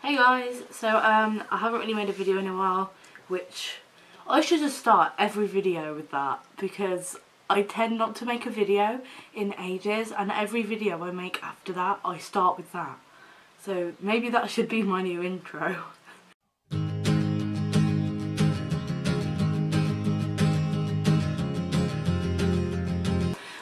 Hey guys, so I haven't really made a video in a while, which I should just start every video with that, because I tend not to make a video in ages, and every video I make after that I start with that. So maybe that should be my new intro. I'm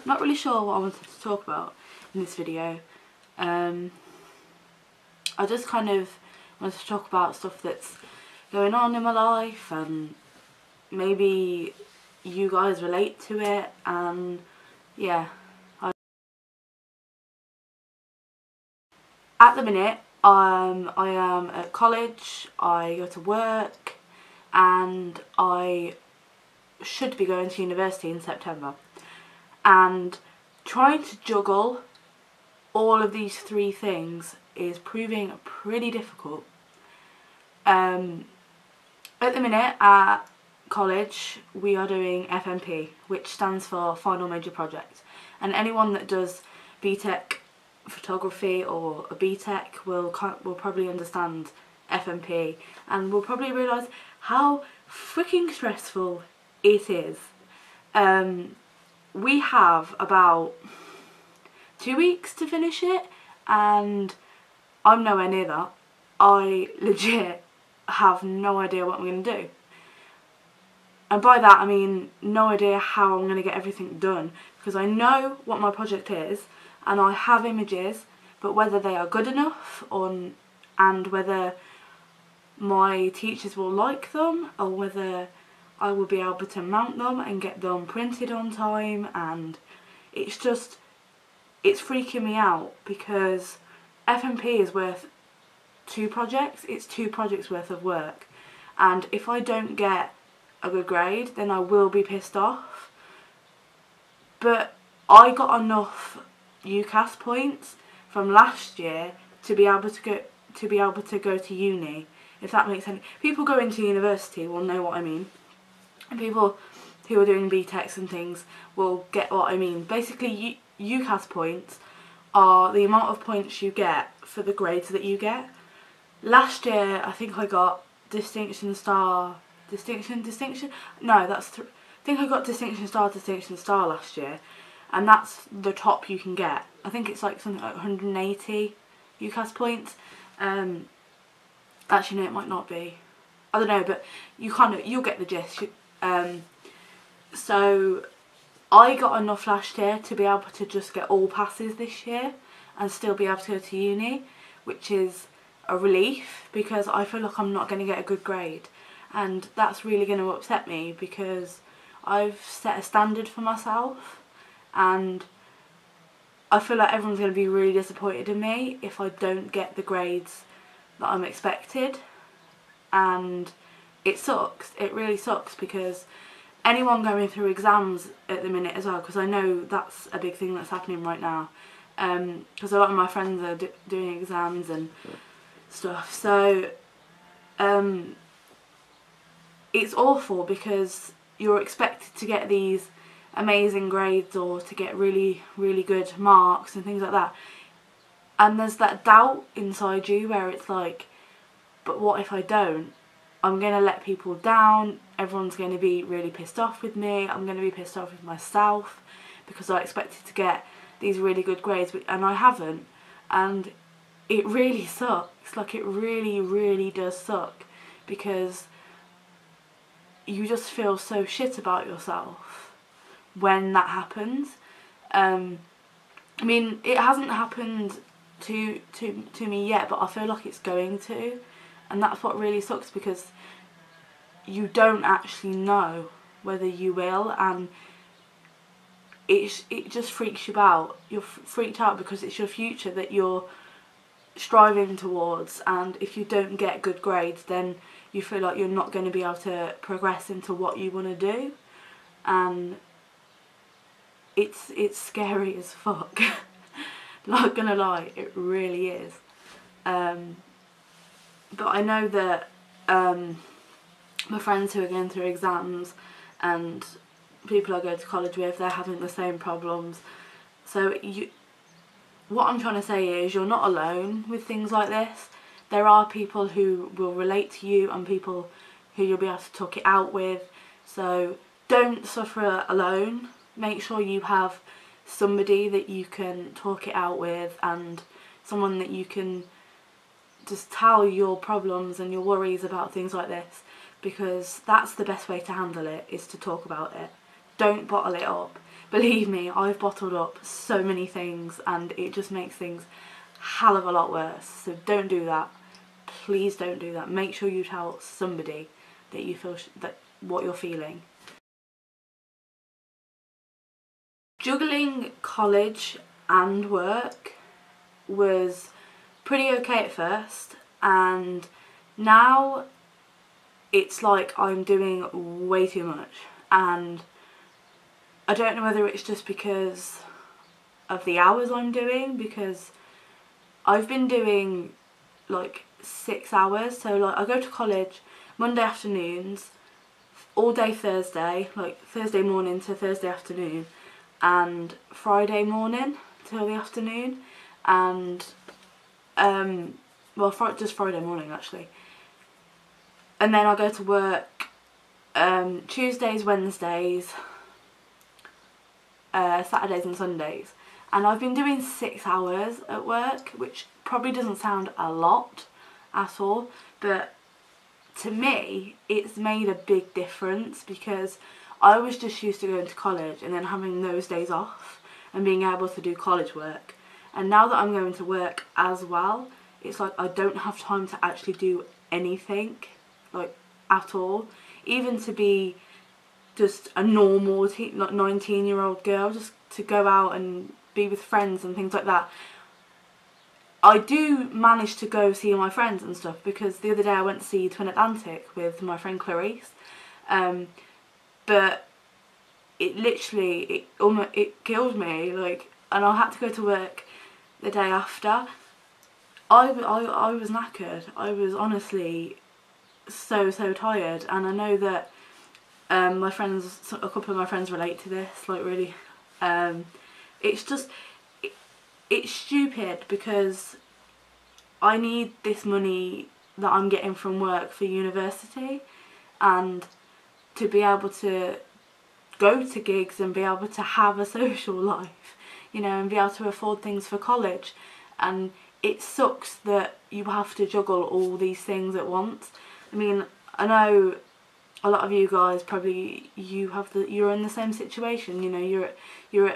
not really sure what I wanted to talk about in this video. I just kind of wanted to talk about stuff that's going on in my life, and maybe you guys relate to it, and yeah. At the minute, I am at college, I go to work, and I should be going to university in September. And trying to juggle all of these three things is proving pretty difficult. At the minute at college we are doing FMP, which stands for Final Major Project, and anyone that does BTEC photography or a BTEC will probably understand FMP, and will probably realise how freaking stressful it is. We have about 2 weeks to finish it, and I'm nowhere near that. I legit have no idea what I'm going to do. And by that I mean no idea how I'm going to get everything done, because I know what my project is and I have images, but whether they are good enough and whether my teachers will like them, or whether I will be able to mount them and get them printed on time, and it's freaking me out, because FMP is worth 2 projects. It's 2 projects worth of work, and if I don't get a good grade then I will be pissed off. But I got enough UCAS points from last year to be able to go to uni, if that makes sense. People going to university will know what I mean, and people who are doing BTECs and things will get what I mean. Basically, UCAS points are the amount of points you get for the grades that you get. Last year I think I got distinction. No, I think I got distinction star last year, and that's the top you can get. I think it's like something like 180 UCAS points. Actually no, it might not be, I don't know, but you'll get the gist. So I got enough last year to be able to just get all passes this year and still be able to go to uni, which is a relief, because I feel like I'm not going to get a good grade, and that's really going to upset me, because I've set a standard for myself and I feel like everyone's going to be really disappointed in me if I don't get the grades that I'm expected. And it sucks, it really sucks, because anyone going through exams at the minute as well, because I know that's a big thing that's happening right now, because a lot of my friends are doing exams and stuff. So it's awful, because you're expected to get these amazing grades or to get really good marks and things like that, and there's that doubt inside you where it's like, but what if I don't? I'm going to let people down, everyone's going to be really pissed off with me, I'm going to be pissed off with myself, because I expected to get these really good grades and I haven't. And it really sucks, like it really does suck, because you just feel so shit about yourself when that happens. I mean, it hasn't happened to me yet, but I feel like it's going to, and that's what really sucks, because you don't actually know whether you will, and it just freaks you out. You're freaked out because it's your future that you're striving towards, and if you don't get good grades then you feel like you're not going to be able to progress into what you want to do, and it's scary as fuck. Not gonna lie, it really is. But I know that my friends who are going through exams and people I go to college with, they're having the same problems. So what I'm trying to say is, you're not alone with things like this. there are people who will relate to you and people who you'll be able to talk it out with. So don't suffer alone. Make sure you have somebody that you can talk it out with, and someone that you can just tell your problems and your worries about things like this, because that's the best way to handle it, is to talk about it. Don't bottle it up. Believe me, I've bottled up so many things and it just makes things a hell of a lot worse. So don't do that. Please don't do that. Make sure you tell somebody that you feel that what you're feeling. Juggling college and work was pretty okay at first, and now it's like I'm doing way too much, and I don't know whether it's just because of the hours I'm doing, because I've been doing like 6 hours. So like I go to college Monday afternoons, all day Thursday, like Thursday morning to Thursday afternoon, and Friday morning till the afternoon, and well, just Friday morning actually. And then I go to work Tuesdays, Wednesdays, Saturdays and Sundays, and I've been doing 6 hours at work, which probably doesn't sound a lot at all, but to me it's made a big difference, because I was just used to going to college and then having those days off and being able to do college work, and now that I'm going to work as well, it's like I don't have time to actually do anything, like at all, even to be just a normal 19-year-old girl, just to go out and be with friends and things like that. I do manage to go see my friends and stuff, because the other day I went to see Twin Atlantic with my friend Clarice, but it literally, it killed me, like, and I had to go to work the day after. I was knackered. I was honestly so tired, and I know that my friends, a couple of my friends relate to this, like really. It's just, it's stupid, because I need this money that I'm getting from work for university, and to be able to go to gigs and be able to have a social life, you know, and be able to afford things for college. And it sucks that you have to juggle all these things at once. I mean, I know a lot of you guys probably, you're in the same situation, you know, you're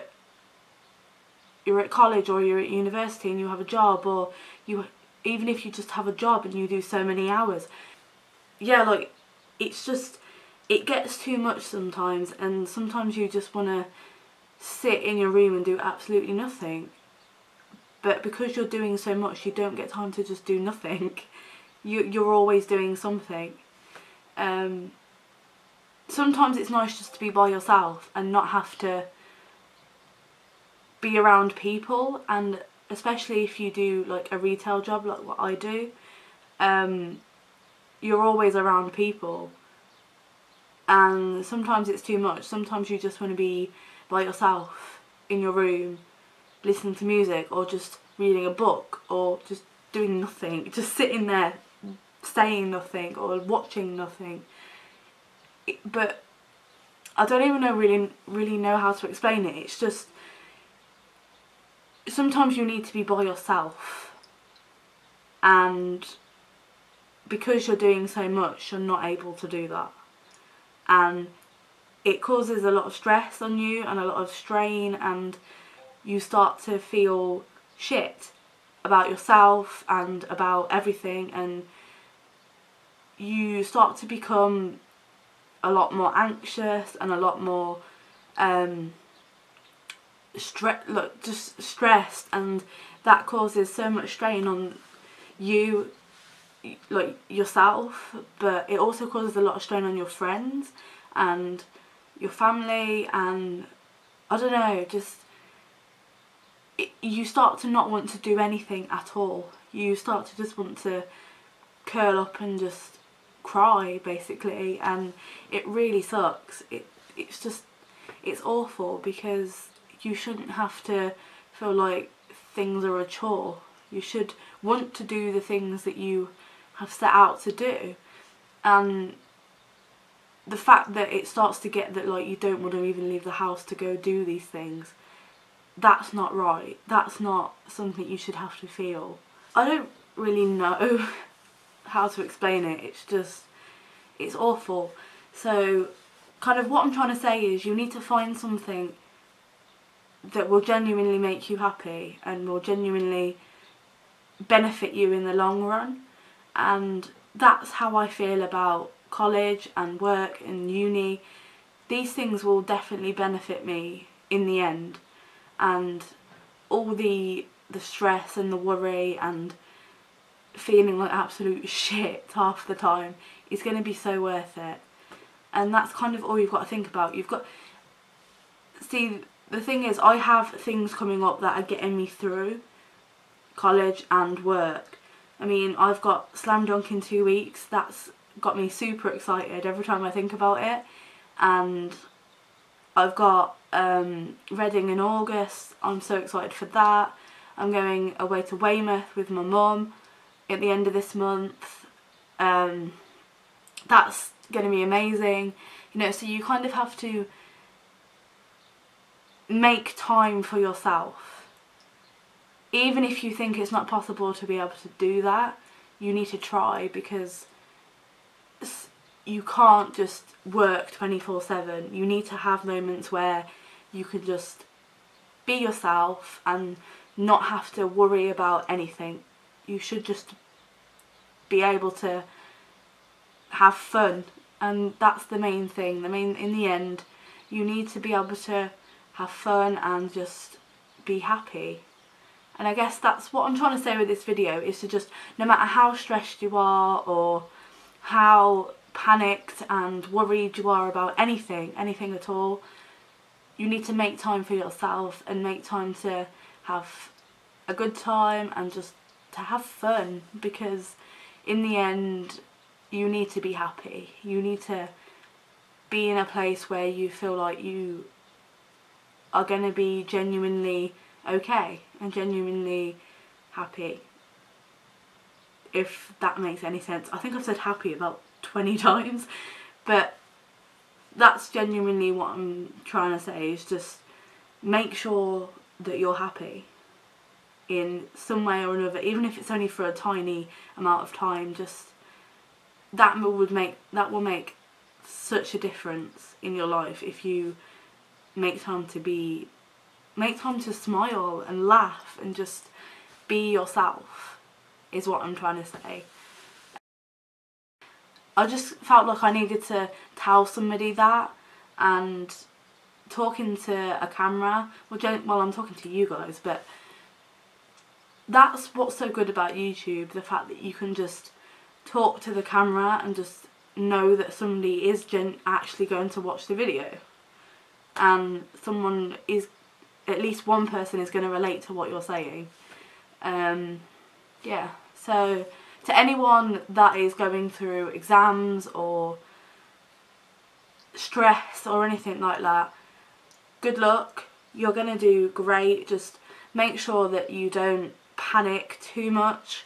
at college or you're at university and you have a job, or even if you just have a job and you do so many hours. Yeah, like, it's just, it gets too much sometimes, and sometimes you just want to sit in your room and do absolutely nothing. But because you're doing so much, you don't get time to just do nothing. You're always doing something. Sometimes it's nice just to be by yourself and not have to be around people, and especially if you do like a retail job like what I do, you're always around people, and sometimes it's too much. Sometimes you just want to be by yourself in your room, listening to music, or just reading a book, or just doing nothing, just sitting there saying nothing or watching nothing. But I don't even really know how to explain it. It's just, sometimes you need to be by yourself, and because you're doing so much, you're not able to do that, and it causes a lot of stress on you and a lot of strain, and you start to feel shit about yourself and about everything, and you start to become a lot more anxious and a lot more just stressed, and that causes so much strain on you, like yourself, but it also causes a lot of strain on your friends and your family, and I don't know, just you start to not want to do anything at all. You start to just want to curl up and just cry, basically, and it really sucks. It's awful, because you shouldn't have to feel like things are a chore. You should want to do the things that you have set out to do. And the fact that it starts to get that like you don't want to even leave the house to go do these things, that's not right. That's not something you should have to feel. I don't really know how to explain it. It's just, it's awful. So kind of what I'm trying to say is you need to find something that will genuinely make you happy and will genuinely benefit you in the long run. And that's how I feel about college and work and uni. These things will definitely benefit me in the end, and all the stress and the worry and feeling like absolute shit half the time is going to be so worth it. And that's kind of all you've got to think about. You've got, see, the thing is, I have things coming up that are getting me through college and work. I mean, I've got Slam Dunk in 2 weeks. That's got me super excited every time I think about it. And I've got Reading in August. I'm so excited for that. I'm going away to Weymouth with my mum at the end of this month. That's going to be amazing. You know, so you kind of have to make time for yourself. Even if you think it's not possible to be able to do that, you need to try, because you can't just work 24/7. You need to have moments where you can just be yourself and not have to worry about anything. You should just be able to have fun, and that's the main thing. In the end, you need to be able to have fun and just be happy. And I guess that's what I'm trying to say with this video, is to just, no matter how stressed you are or how panicked and worried you are about anything at all, you need to make time for yourself and make time to have a good time and just to have fun, because in the end you need to be happy. You need to be in a place where you feel like you are going to be genuinely okay and genuinely happy, if that makes any sense. I think I've said happy about 20 times, but that's genuinely what I'm trying to say, is just make sure that you're happy in some way or another, even if it's only for a tiny amount of time. Just that will make such a difference in your life if you make time to smile and laugh and just be yourself, is what I'm trying to say. I just felt like I needed to tell somebody that, and talking to a camera, well, I'm talking to you guys, but that's what's so good about YouTube, the fact that you can just talk to the camera and just know that somebody is actually going to watch the video, and someone is, at least one person is going to relate to what you're saying. Yeah, so to anyone that is going through exams or stress or anything like that, good luck. You're going to do great. Just make sure that you don't panic too much.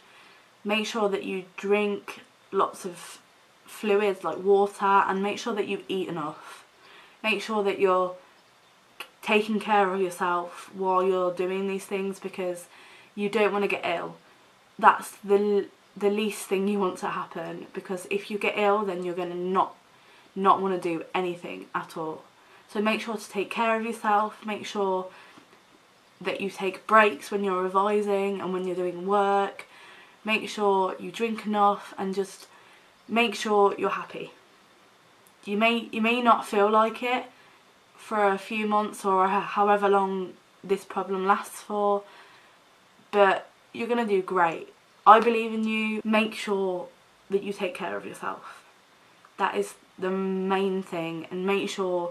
Make sure that you drink lots of fluids like water, and make sure that you eat enough. Make sure that you're taking care of yourself while you're doing these things, because you don't want to get ill. That's the least thing you want to happen, because if you get ill, then you're going to not want to do anything at all. So make sure to take care of yourself. Make sure that you take breaks when you're revising and when you're doing work. Make sure you drink enough, and just make sure you're happy. You may not feel like it for a few months or however long this problem lasts for, but you're going to do great. I believe in you. Make sure that you take care of yourself. That is the main thing, and make sure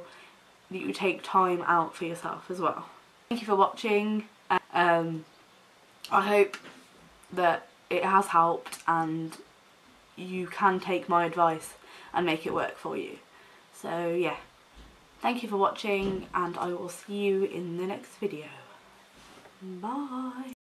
that you take time out for yourself as well. Thank you for watching. I hope that it has helped and you can take my advice and make it work for you. So yeah, thank you for watching, and I will see you in the next video. Bye.